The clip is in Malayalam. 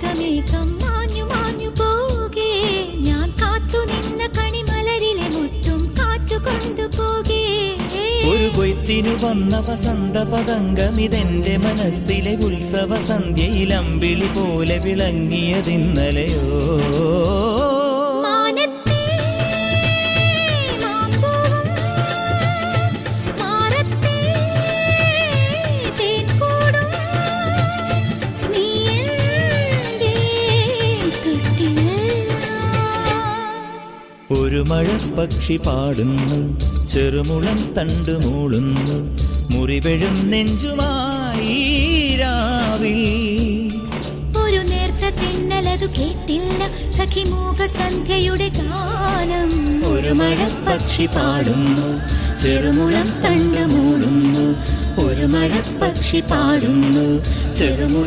ശരതമേഘം മാഞ്ഞു മാഞ്ഞു പോകേ ഞാൻ കാത്തു നിന്ന കണിമലരിലെ മുട്ടും കാറ്റു കൊണ്ടുപോകേ ഒരു കൊയ്ത്തിനു വന്ന വസന്ത പതംഗമിതെന്റെ മനസ്സിലെ ഉത്സവ സന്ധ്യയിൽ അമ്പിളി പോലെ വിളങ്ങിയതിന്നലെയോ ഒരു മഴപ്പക്ഷി പാടുന്നു ചെറുമുളം തണ്ടു മൂളുന്നു മുറിവെഴും നെഞ്ചുമായി രാവിൽ ഒരു നേർത്ത തിന്നലതു കേട്ടില്ല സഖിമൂക സന്ധ്യയുടെ ഗാനം ഒരു മഴപ്പക്ഷി പാടുന്നു ചെറുമുളം തണ്ടു മൂളുന്നു ഒരു മഴപ്പക്ഷി പാടുന്നു ചെറുമുളം